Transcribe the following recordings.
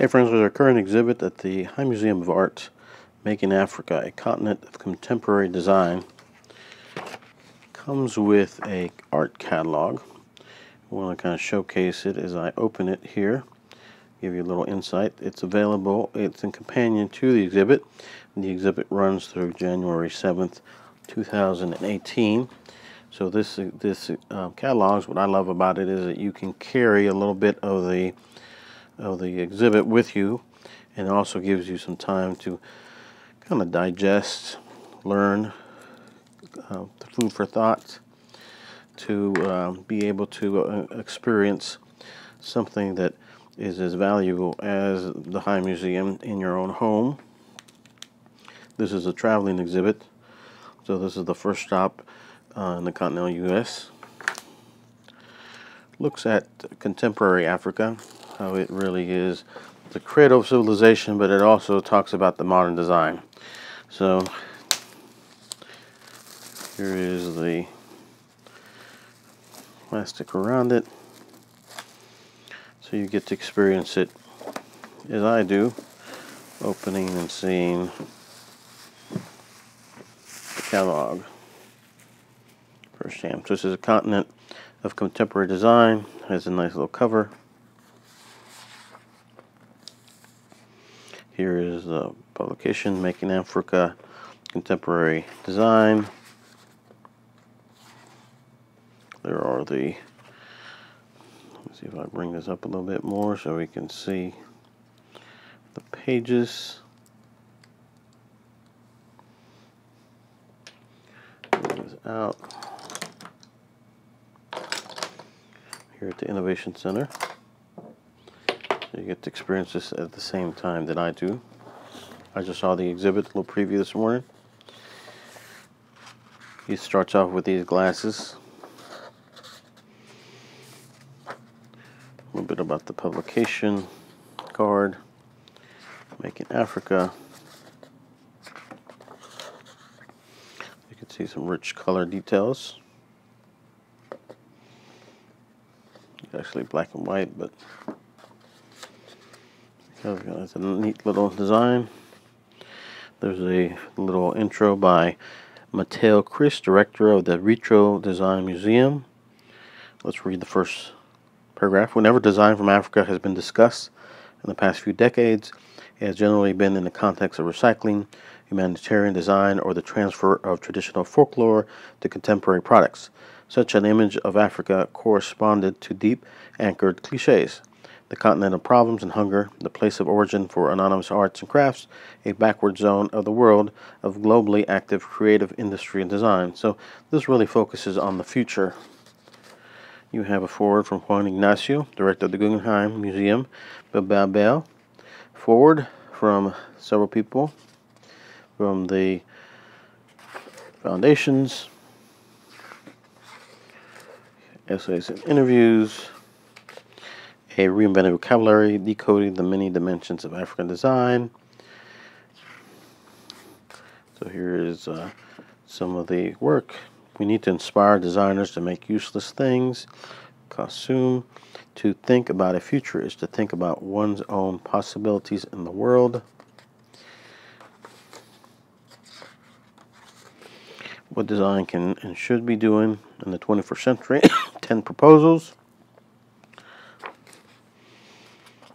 Hey friends, there's our current exhibit at the High Museum of Art, Making Africa, a Continent of Contemporary Design. Comes with a art catalog. I want to kind of showcase it as I open it here, give you a little insight. It's available, it's in companion to the exhibit. The exhibit runs through January 7th, 2018. So this catalog, what I love about it is that you can carry a little bit of the exhibit with you, and it also gives you some time to kind of digest, learn, the food for thought, to be able to experience something that is as valuable as the High Museum in your own home. This is a traveling exhibit, so this is the first stop in the continental U.S. Looks at contemporary Africa, how it really is the cradle of civilization, but it also talks about the modern design. So here is the plastic around it, so you get to experience it as I do, opening and seeing the catalog firsthand. So this is a continent of contemporary design. Has a nice little cover. Here is the publication, Making Africa, Contemporary Design. There are the, let's see if I bring this up a little bit more so we can see the pages. Get this out. Here at the Innovation Center. So you get to experience this at the same time that I do. I just saw the exhibit, a little preview this morning. He starts off with these glasses. A little bit about the publication card, Making Africa. You can see some rich color details. It's actually black and white, but it's a neat little design. There's a little intro by Mateo Chris, director of the Retro Design Museum. Let's read the first paragraph. Whenever design from Africa has been discussed in the past few decades, it has generally been in the context of recycling, humanitarian design, or the transfer of traditional folklore to contemporary products. Such an image of Africa corresponded to deep-anchored cliches. The continent of problems and hunger, the place of origin for anonymous arts and crafts, a backward zone of the world of globally active creative industry and design. So this really focuses on the future. You have a foreword from Juan Ignacio, director of the Guggenheim Museum, Bilbao. Foreword from several people from the foundations, essays and interviews, a reinvented vocabulary, decoding the many dimensions of African design. So here is some of the work. We need to inspire designers to make useless things. Consume. To think about a future is to think about one's own possibilities in the world. What design can and should be doing in the 21st century. 10 proposals.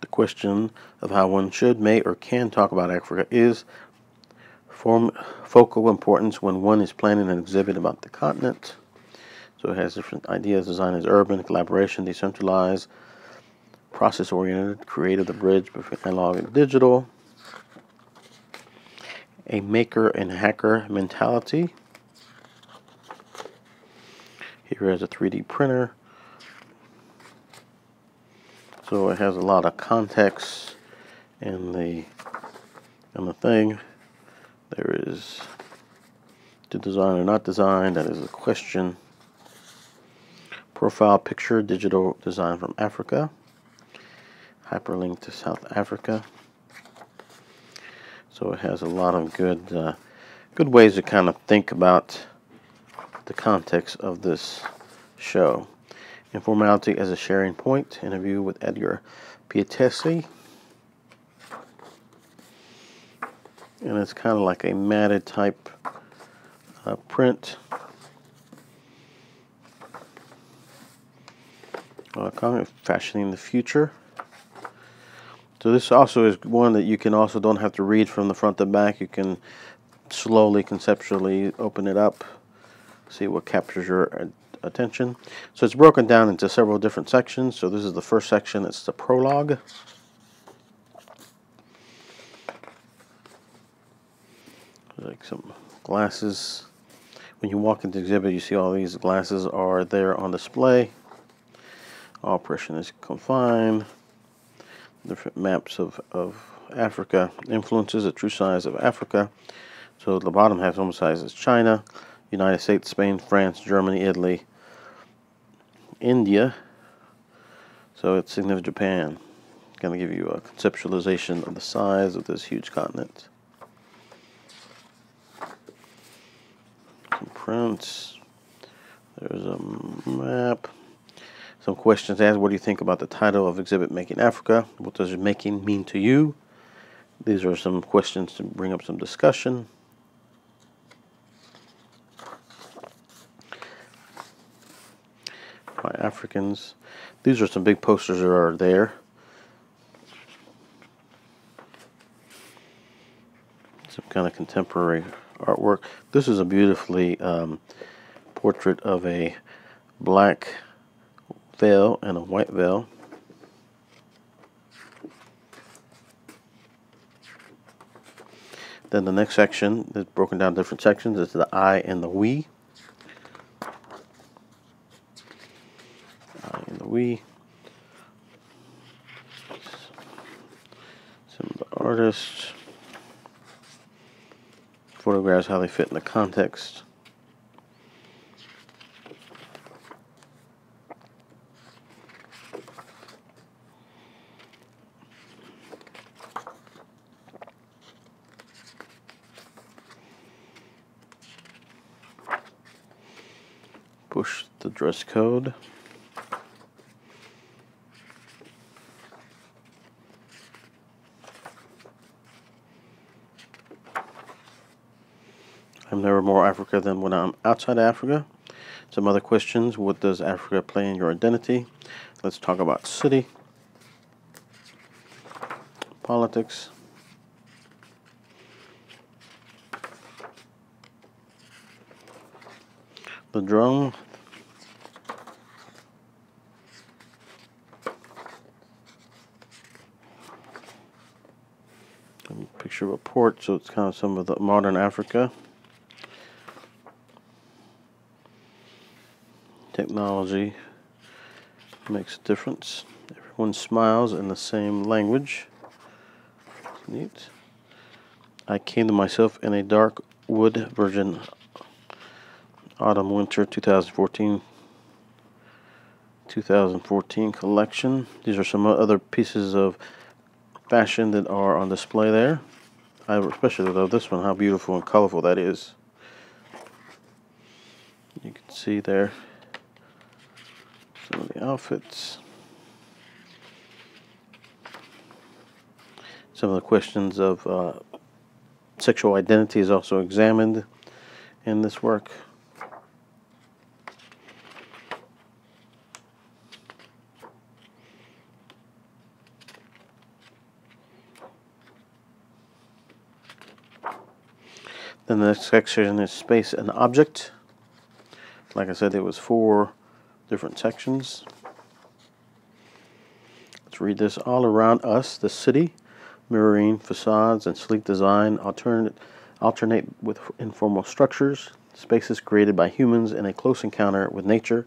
The question of how one should, may, or can talk about Africa is focal importance when one is planning an exhibit about the continent. So it has different ideas. Design is urban, collaboration, decentralized, process-oriented, creative, the bridge between analog and digital. A maker and hacker mentality. Here is a 3D printer. So it has a lot of context in the thing. There is to design or not design, that is a question. Profile picture, digital design from Africa. Hyperlink to South Africa. So it has a lot of good ways to kind of think about the context of this show. Informality as a sharing point. Interview with Edgar Pietesi. and it's kind of like a matted type print. Fashioning the future. So this also is one that you can also don't have to read from the front to back. You can slowly, conceptually open it up, see what captures your attention. So it's broken down into several different sections. So this is the first section. It's the prologue. Like some glasses. When you walk into the exhibit, you see all these glasses are there on display. All oppression is confined. Different maps of Africa. Influences the true size of Africa. So the bottom half emphasizes China, United States, Spain, France, Germany, Italy, India. So it's significant Japan. Going to give you a conceptualization of the size of this huge continent. Some prints. There's a map. Some questions asked. What do you think about the title of exhibit, Making Africa? What does making mean to you? These are some questions to bring up some discussion. By Africans. These are some big posters that are there. Some kind of contemporary artwork. This is a beautifully portrait of a black veil and a white veil. Then the next section is broken down different sections. It's the I and the we. I and the we. Some of the artists. Photographs, how they fit in the context. Push the dress code. I'm never more Africa than when I'm outside Africa. Some other questions. What does Africa play in your identity? Let's talk about city. Politics. The drone. Picture of a port, so it's kind of some of the modern Africa. Technology makes a difference. Everyone smiles in the same language. Neat. I came to myself in a dark wood version. Autumn Winter 2014 collection. These are some other pieces of fashion that are on display there. I especially love this one, how beautiful and colorful that is. You can see there some of the outfits. Some of the questions of sexual identity is also examined in this work. Then the next section is space and object. Like I said, it was 4 different sections. Let's read this. All around us, the city, mirroring facades and sleek design alternate with informal structures, spaces created by humans in a close encounter with nature,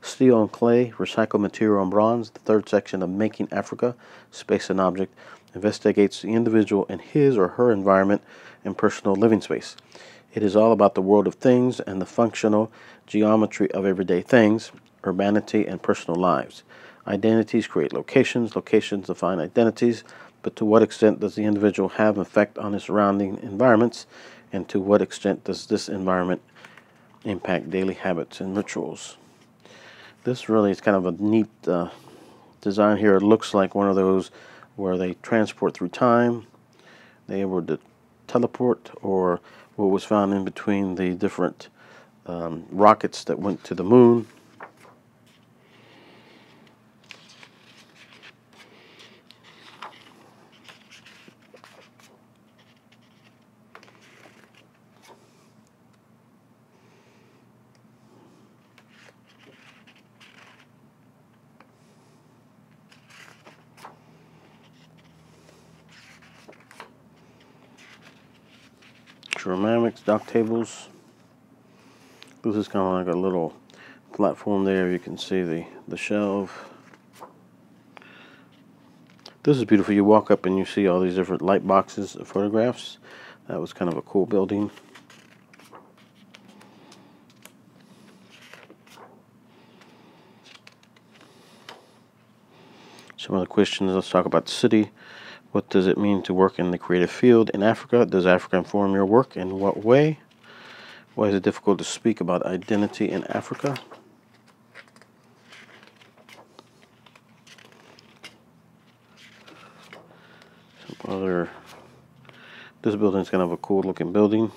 steel and clay, recycled material and bronze. The third section of Making Africa, Space and Object, investigates the individual in his or her environment and personal living space. It is all about the world of things and the functional geometry of everyday things, urbanity and personal lives. Identities create locations, locations define identities, but to what extent does the individual have an effect on his surrounding environments, and to what extent does this environment impact daily habits and rituals? This really is kind of a neat design here. It looks like one of those where they transport through time. They were to teleport, or what was found in between the different rockets that went to the moon. Ceramics, dock tables. This is kind of like a little platform there. You can see the shelf. This is beautiful. You walk up and you see all these different light boxes of photographs. That was kind of a cool building. Some other questions. Let's talk about the city. What does it mean to work in the creative field in Africa? Does Africa inform your work? In what way? Why is it difficult to speak about identity in Africa? Some other. This building is kind of a cool looking building.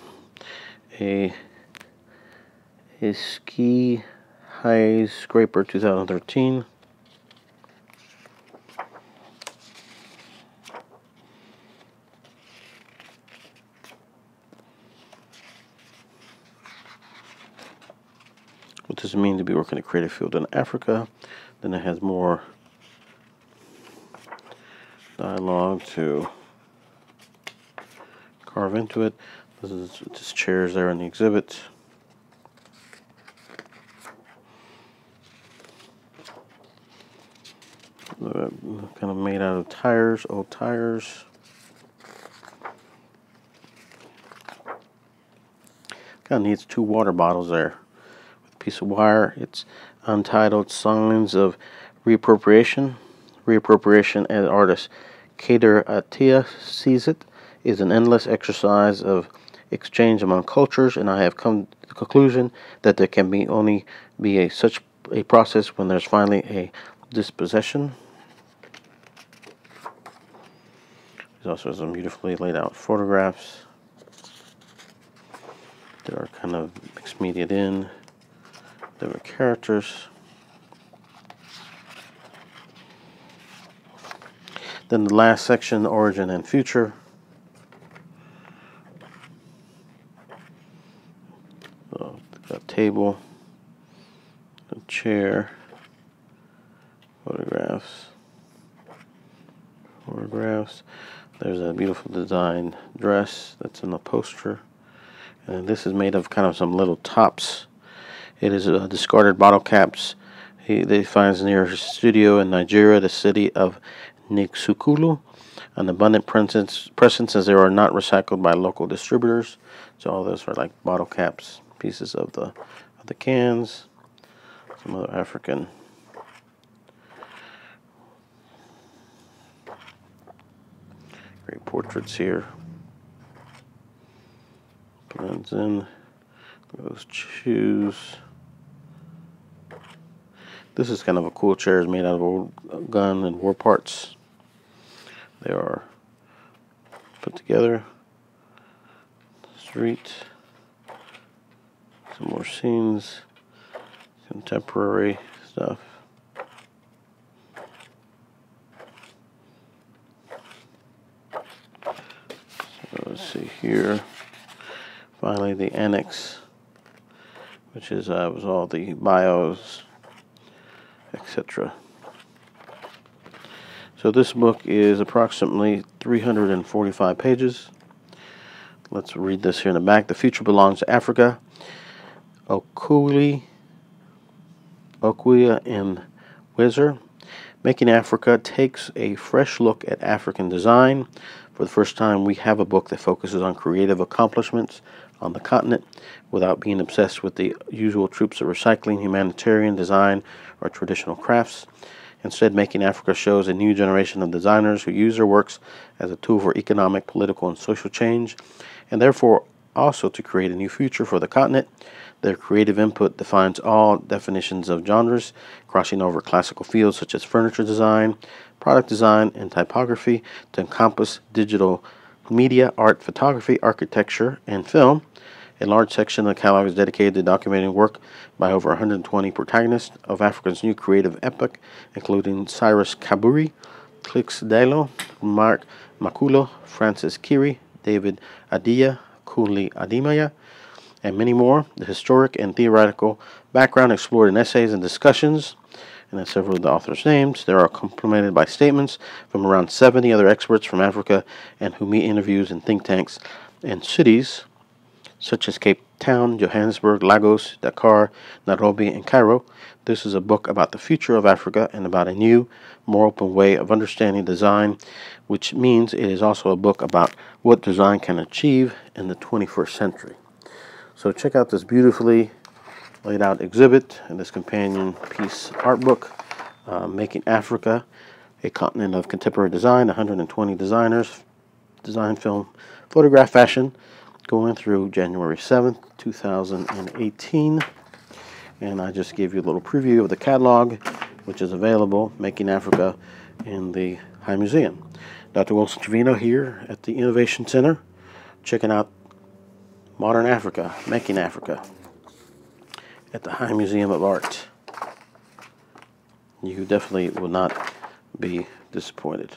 A ski high scraper 2013. What does it mean to be working in a creative field in Africa? Then it has more dialogue to carve into it. This is just chairs there in the exhibit. Kind of made out of tires, old tires. Kind of needs 2 water bottles there. Piece of wire. It's untitled Signs of Reappropriation. Reappropriation, as artist Kader Attia sees it, is an endless exercise of exchange among cultures, and I have come to the conclusion that there can only be such a process when there's finally a dispossession. There's also some beautifully laid out photographs that are kind of mixed mediated in. Different characters. Then the last section, origin and future. So, got a table, a chair, photographs. There's a beautiful design dress that's in the poster. And this is made of kind of some little tops. It is discarded bottle caps. They finds near his studio in Nigeria, the city of Nixukulu, an abundant presence as they are not recycled by local distributors. So all those are like bottle caps, pieces of the cans. Some other African. Great portraits here. Blends in. Those shoes. This is kind of a cool chair. It's made out of old gun and war parts. They are put together. Street. Some more scenes. Contemporary stuff. So let's see here. Finally, the annex, which is was all the bios, etc. So this book is approximately 345 pages. Let's read this here in the back. The future belongs to Africa. Okuya and Wezer. Making Africa takes a fresh look at African design. For the first time, we have a book that focuses on creative accomplishments on the continent without being obsessed with the usual tropes of recycling, humanitarian design, or traditional crafts. Instead, Making Africa shows a new generation of designers who use their works as a tool for economic, political, and social change, and therefore also to create a new future for the continent. Their creative input defines all definitions of genres, crossing over classical fields such as furniture design, product design, and typography to encompass digital media, art, photography, architecture, and film. A large section of the catalog is dedicated to documenting work by over 120 protagonists of Africa's new creative epoch, including Cyrus Kaburi, Clix Dalo, Mark Makulo, Francis Kiri, David Adia, Kunle Adimaya, and many more. The historic and theoretical background explored in essays and discussions, and then several of the authors' names. They are complemented by statements from around 70 other experts from Africa and who meet interviews in think tanks and cities such as Cape Town, Johannesburg, Lagos, Dakar, Nairobi, and Cairo. This is a book about the future of Africa and about a new, more open way of understanding design, which means it is also a book about what design can achieve in the 21st century. So check out this beautifully laid out exhibit and this companion piece art book, Making Africa, a Continent of Contemporary Design, 120 designers, design, film, photograph, fashion, going through January 7th, 2018. And I just gave you a little preview of the catalog, which is available, Making Africa, in the High Museum. Dr. Wilson Trevino here at the Innovation Center, checking out Modern Africa, Making Africa, at the High Museum of Art. You definitely will not be disappointed.